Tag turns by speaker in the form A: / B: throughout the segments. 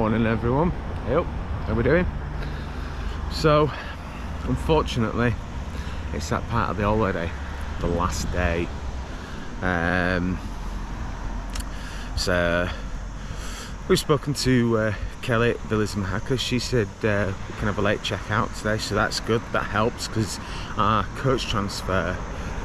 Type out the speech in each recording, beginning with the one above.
A: Morning everyone. Hey up, how we doing? So unfortunately it's that part of the holiday, the last day. So we've spoken to Kelly at Spain Mojacar. She said we can have a late checkout today, so that's good. That helps because our coach transfer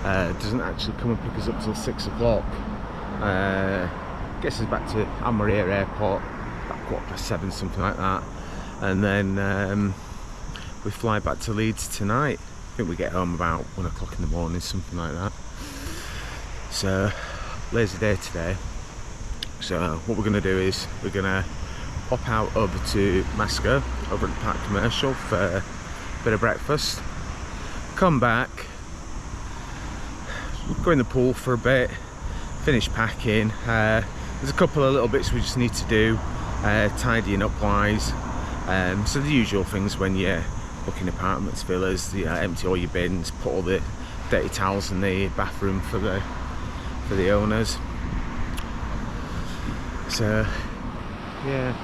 A: doesn't actually come and pick us up till 6 o'clock. Gets us back to Almeria airport about 7:15, something like that, and then we fly back to Leeds tonight. I think we get home about 1 o'clock in the morning, something like that. So lazy day today. So what we're going to do is we're going to pop out over to Masco over at the Park Commercial for a bit of breakfast, come back, go in the pool for a bit, finish packing. There's a couple of little bits we just need to do, tidying up wise. So the usual things when you're booking apartments, villas, empty all your bins, put all the dirty towels in the bathroom for the owners. So yeah,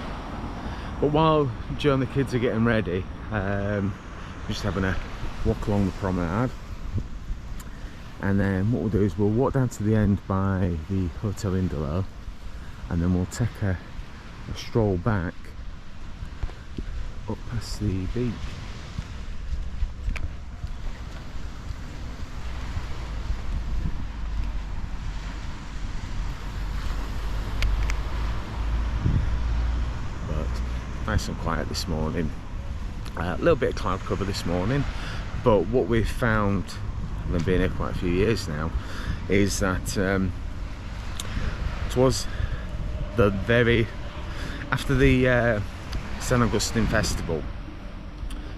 A: but while Joe and the kids are getting ready, we're just having a walk along the promenade, and then what we'll do is we'll walk down to the end by the Hotel Indolo, and then we'll take a stroll back up past the beach. Nice and quiet this morning. A little bit of cloud cover this morning, but what we've found, I've been here quite a few years now, is that towards the after the San Agustin festival,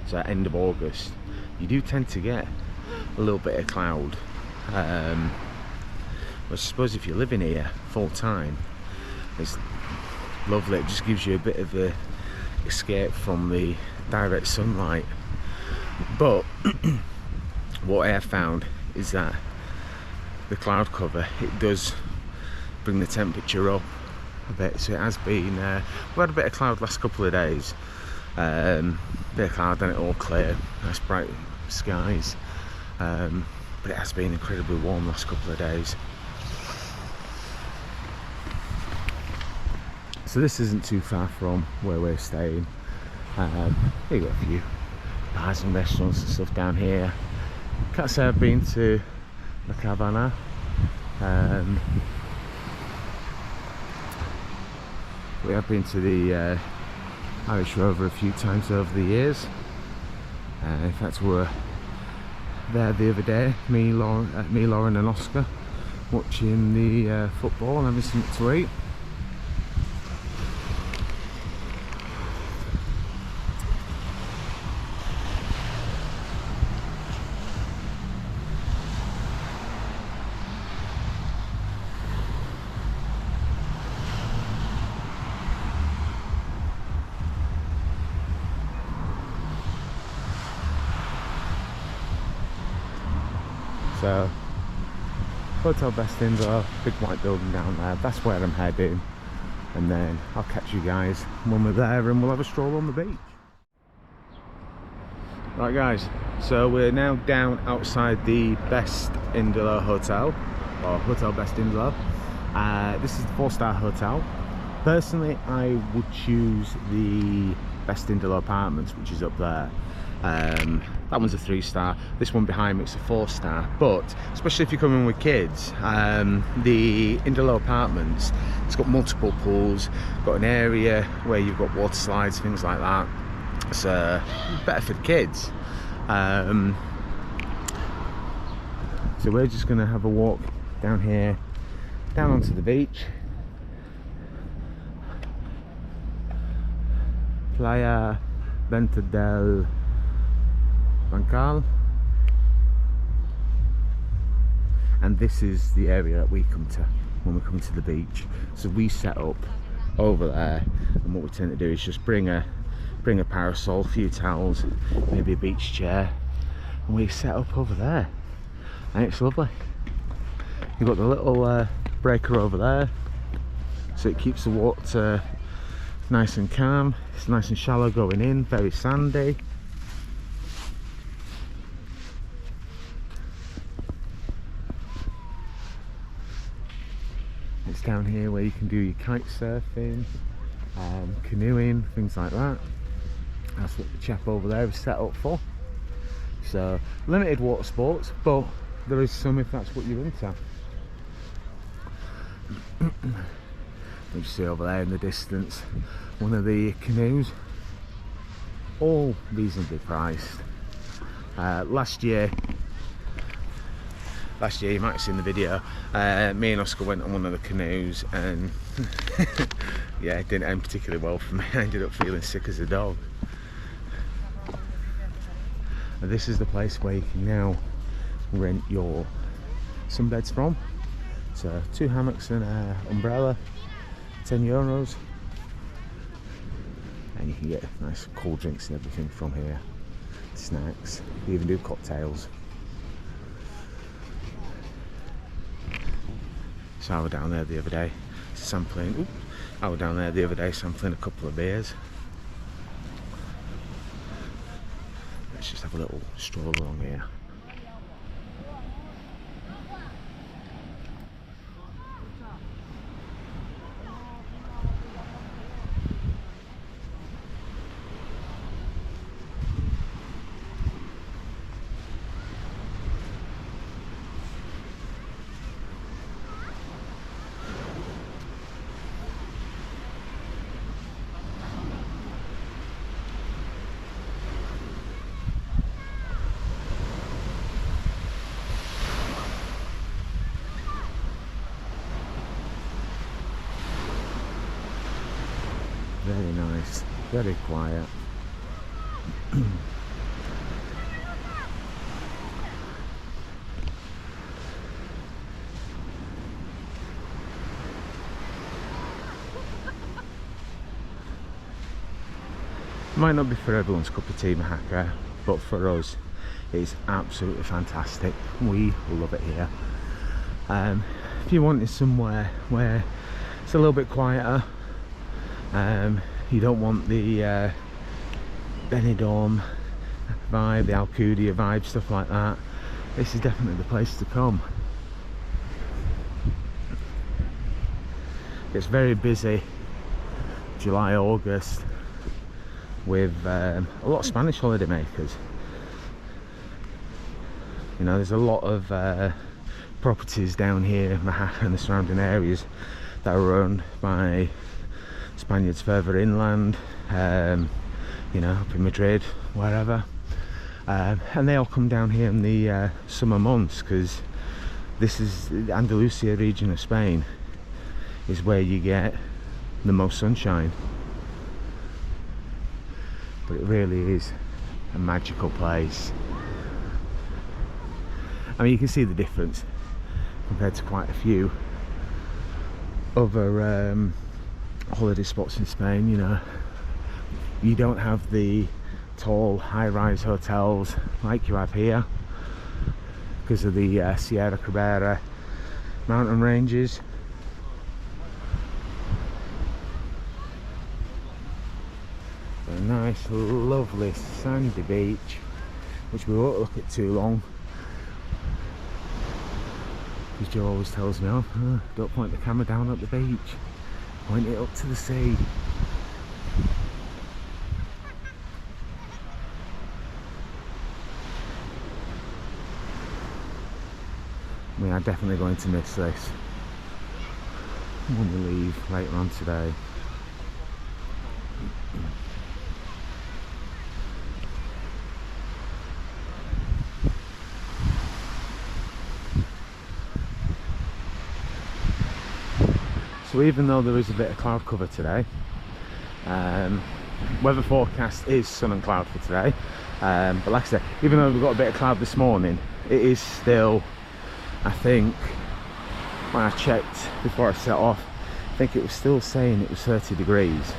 A: so end of August, you do tend to get a little bit of cloud. Which I suppose if you're living here full time, it's lovely. It just gives you a bit of a escape from the direct sunlight. But what I have found is that the cloud cover, it does bring the temperature up a bit. So it has been we had a bit of cloud last couple of days, bit of cloud, then it all clear, nice bright skies, but it has been incredibly warm last couple of days. So this isn't too far from where we're staying. You've got a few bars and restaurants and stuff down here. Can't say I've been to La Cabana. We have been to the Irish Rover a few times over the years. In fact, we were there the other day, me, Lauren and Oscar, watching the football and having something to eat. So, Hotel Bestinzo, big white building down there, that's where I'm heading, and then I'll catch you guys when we're there and we'll have a stroll on the beach. Right guys, so we're now down outside the Best Indolo Hotel, or Hotel Bestinzo. This is the 4-star hotel. Personally, I would choose the Best Indolo Apartments, which is up there. That one's a 3-star. This one behind me is a 4-star. But especially if you're coming with kids, the Indolo Apartments, it's got multiple pools, got an area where you've got water slides, things like that. It's better for the kids. So we're just going to have a walk down here, down onto the beach. Playa del Bancal, and this is the area that we come to when we come to the beach. So we set up over there, and what we tend to do is just bring a parasol, a few towels, maybe a beach chair, and we set up over there, and it's lovely. You've got the little breaker over there, so it keeps the water Nice and calm. It's nice and shallow going in, very sandy. It's down here where you can do your kite surfing, canoeing, things like that. That's what the chap over there is set up for. So limited water sports, but there is some if that's what you're into. You see over there in the distance one of the canoes, all reasonably priced. Last year you might have seen the video, me and Oscar went on one of the canoes and yeah, it didn't end particularly well for me. I ended up feeling sick as a dog. And this is the place where you can now rent your sunbeds from. So 2 hammocks and an umbrella, €10, and you can get nice cool drinks and everything from here, snacks, you even do cocktails. So I was down there the other day sampling, a couple of beers. Let's just have a little stroll along here. Very nice, very quiet. Might not be for everyone's cup of tea, Mojacar, but for us it's absolutely fantastic. We love it here. If you wanted somewhere where it's a little bit quieter, you don't want the Benidorm vibe, the Alcudia vibe, stuff like that, this is definitely the place to come. It's very busy July, August with a lot of Spanish holiday makers. You know, there's a lot of properties down here in Mojacar and the surrounding areas that are owned by Spaniards further inland, you know, up in Madrid, wherever, and they all come down here in the summer months, because this is the Andalucia region of Spain, is where you get the most sunshine. But it really is a magical place. I mean, you can see the difference compared to quite a few other holiday spots in Spain. You know, you don't have the tall high-rise hotels like you have here because of the Sierra Cabrera mountain ranges. A nice lovely sandy beach, which we won't look at too long, because Joe always tells me, oh, don't point the camera down at the beach, point it up to the sea. We are definitely going to miss this when we leave later on today. So even though there is a bit of cloud cover today, weather forecast is sun and cloud for today, but like I said, even though we've got a bit of cloud this morning, it is still, I think, when I checked before I set off, I think it was still saying it was 30 degrees.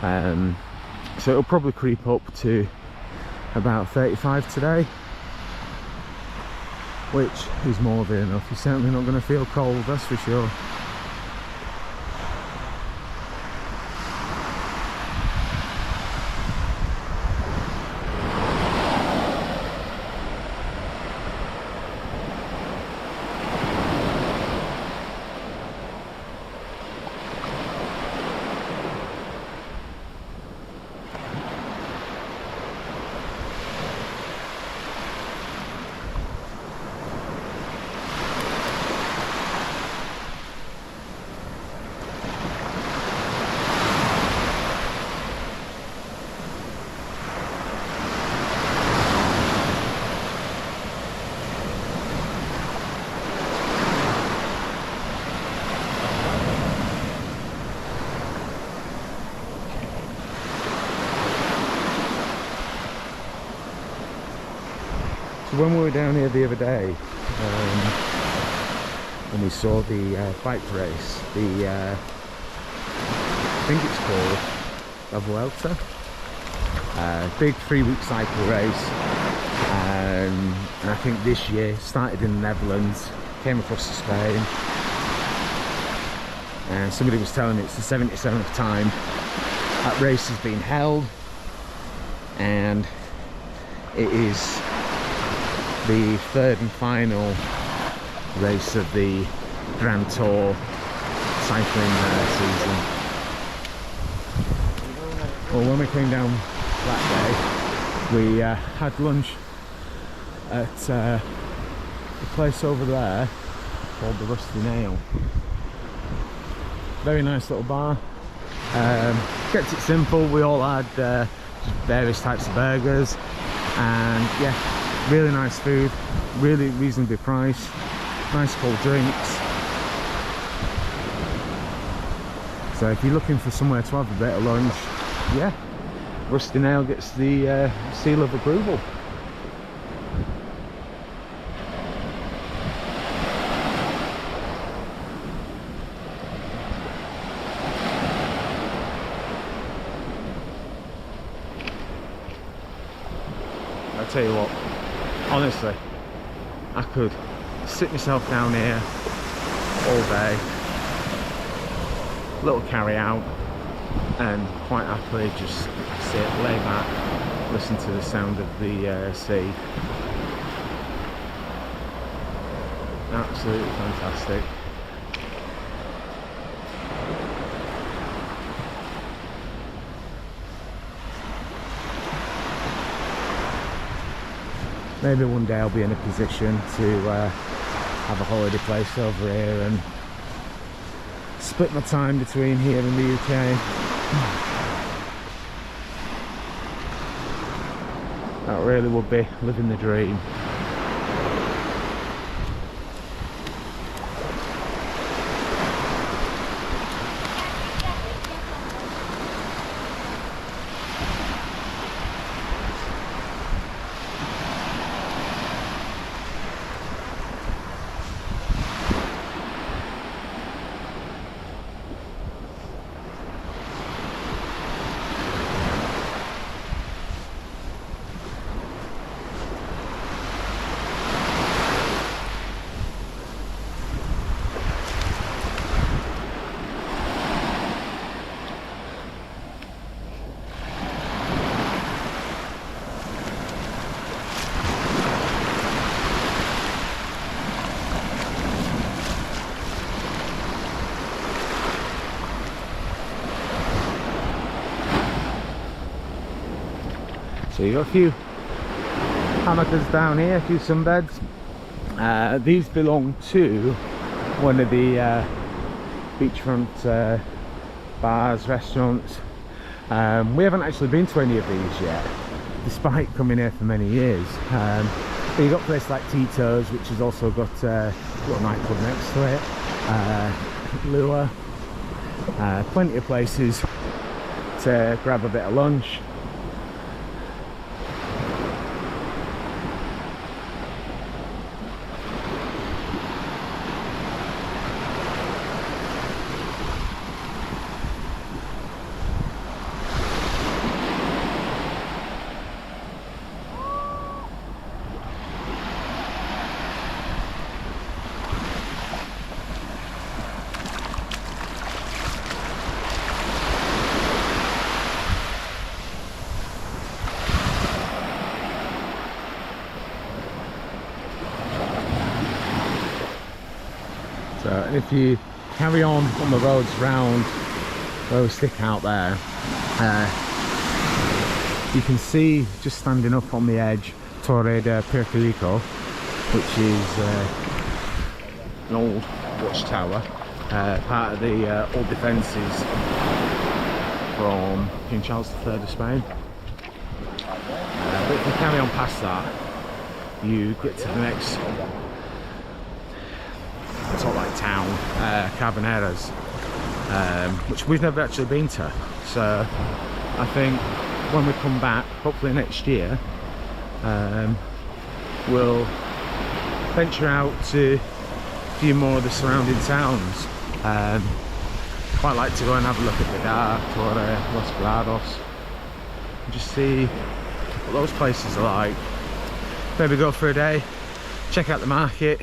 A: So it'll probably creep up to about 35 today, which is more than enough. You're certainly not going to feel cold, that's for sure. So when we were down here the other day, and we saw the bike race, I think it's called La Vuelta, big 3-week cycle race, and I think this year started in the Netherlands, came across to Spain, and somebody was telling me it's the 77th time that race has been held, and it is the third and final race of the Grand Tour cycling season. Well, when we came down that day, we had lunch at a place over there called the Rusty Nail. Very nice little bar. Kept it simple. We all had various types of burgers, and yeah, really nice food, really reasonably priced, nice cold drinks. So if you're looking for somewhere to have a bit of lunch, yeah, Rusty Nail gets the seal of approval. I tell you what, honestly, I could sit myself down here all day, little carry out, and quite happily just sit, lay back, listen to the sound of the sea. Absolutely fantastic. Maybe one day I'll be in a position to have a holiday place over here and split my time between here and the UK. That really would be living the dream. So you've got a few hammocks down here, a few sunbeds. These belong to one of the beachfront bars, restaurants. We haven't actually been to any of these yet, despite coming here for many years. But you've got places like Tito's, which has also got a little nightclub next to it, Lua, plenty of places to grab a bit of lunch. So if you carry on the roads round those stick out there, you can see just standing up on the edge Torre de Percolico, which is an old watchtower, part of the old defences from King Charles III of Spain. But if you carry on past that, you get to the next sort of like town, Carboneras, which we've never actually been to. So I think when we come back, hopefully next year, we'll venture out to a few more of the surrounding towns. Quite like to go and have a look at Bedar, Torre, Los Glados, and just see what those places are like. Maybe go for a day, check out the market,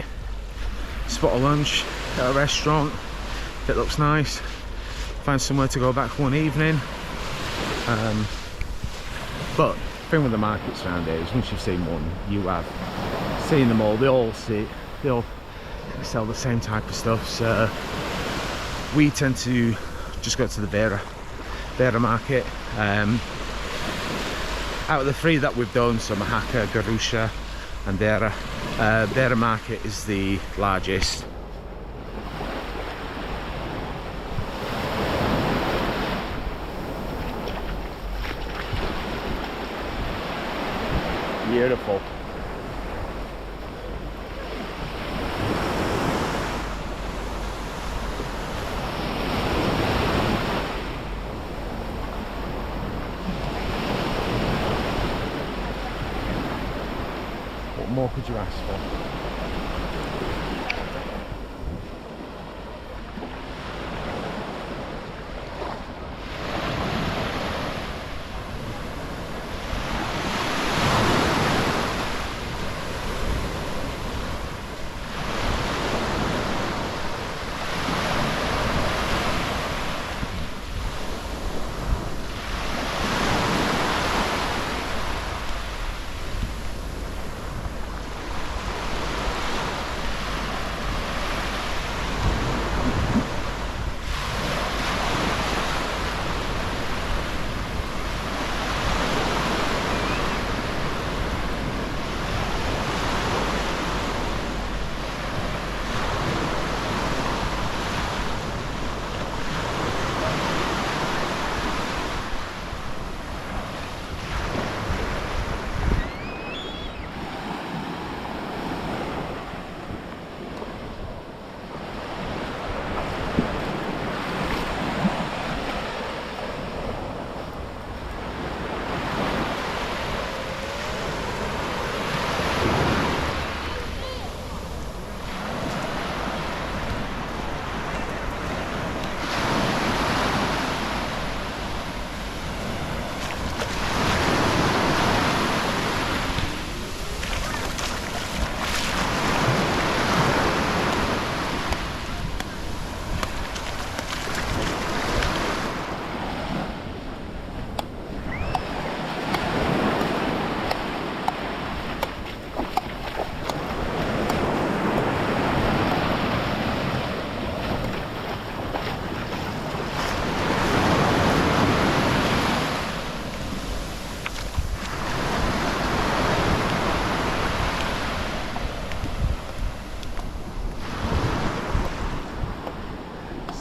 A: spot a lunch at a restaurant if it looks nice, find somewhere to go back one evening. But the thing with the markets around here is once you've seen one, you have seen them all. They all sell the same type of stuff, so we tend to just go to the Vera market. Out of the three that we've done, so Mojacar, Garusha and Vera market is the largest. Beautiful. What more could you ask for?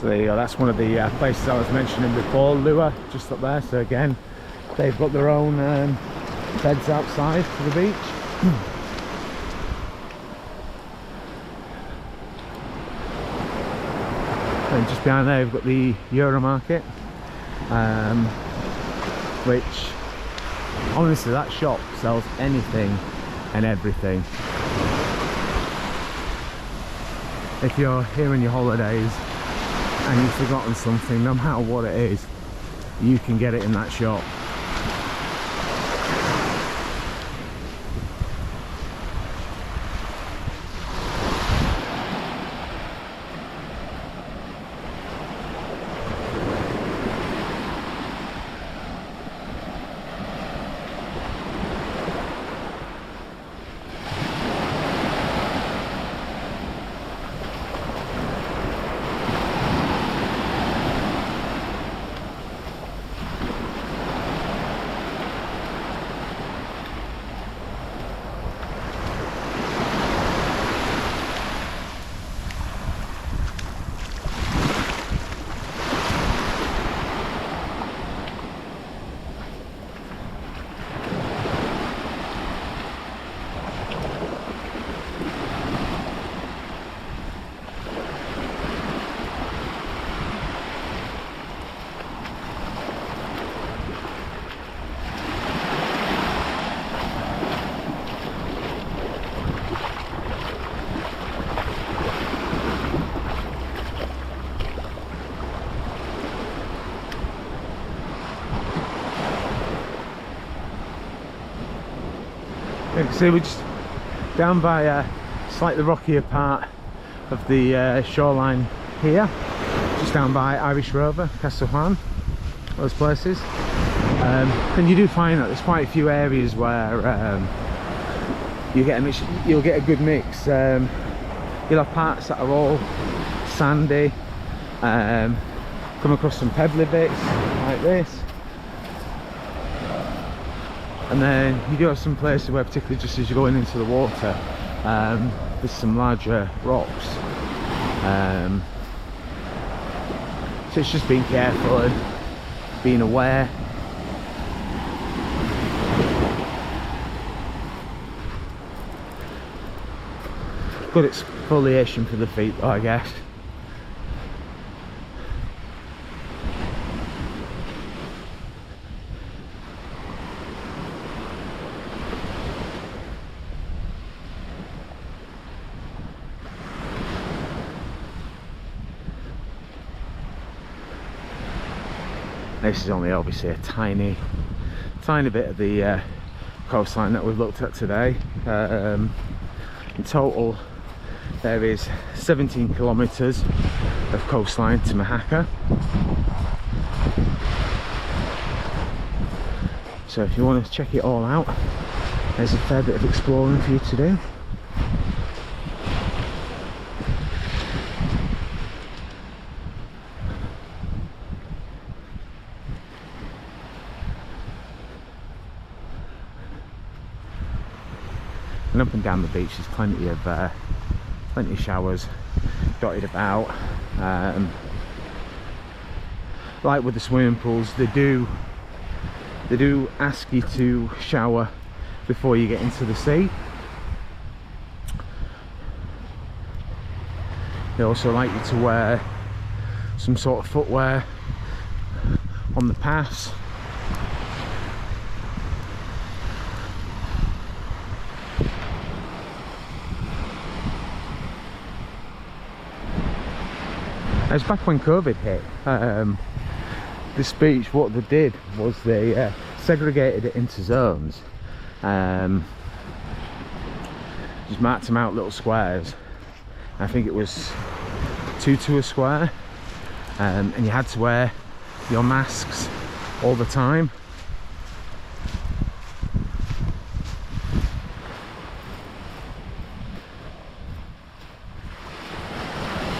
A: So there you go, that's one of the places I was mentioning before, Lua, just up there. So again, they've got their own beds outside for the beach. And just behind there we've got the Euro Market, which honestly that shop sells anything and everything. If you're here on your holidays and you've forgotten something, no matter what it is, you can get it in that shop. You can see we're just down by a slightly rockier part of the shoreline here, just down by Irish Rover, Castle Juan, those places. And you do find that there's quite a few areas where you'll get a good mix. You'll have parts that are all sandy, come across some pebbly bits like this, and then you do have some places where, particularly just as you're going into the water, there's some larger rocks. So it's just being careful and being aware. Good exfoliation for the feet though, I guess. This is only obviously a tiny bit of the coastline that we've looked at today. In total there is 17 kilometres of coastline to Mojacar. So if you want to check it all out, there's a fair bit of exploring for you to do. And up and down the beach there's plenty of showers dotted about. Like with the swimming pools, they do ask you to shower before you get into the sea. They also like you to wear some sort of footwear on the pass. It was back when COVID hit. This beach, what they did was they segregated it into zones. Just marked them out little squares. I think it was 2 to a square, and you had to wear your masks all the time.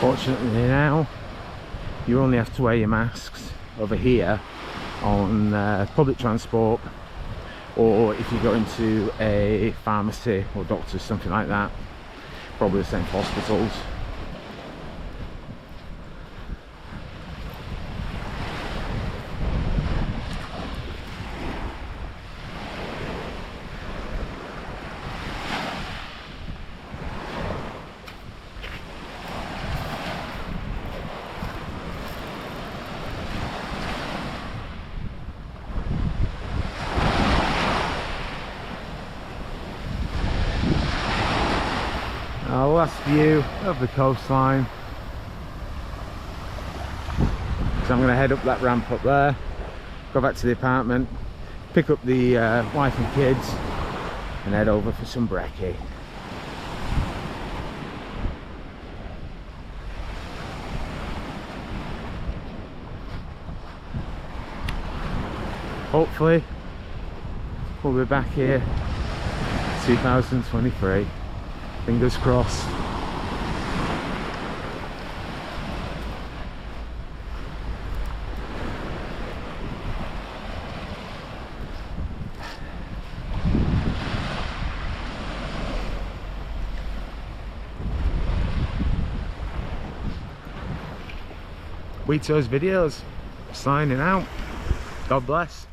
A: Fortunately now you only have to wear your masks over here on public transport, or if you go into a pharmacy or doctors, something like that. Probably the same for hospitals. Our last view of the coastline. So I'm going to head up that ramp up there, go back to the apartment, pick up the wife and kids, and head over for some brekkie. Hopefully we'll be back here 2023. Fingers crossed. Wheato's videos signing out. God bless.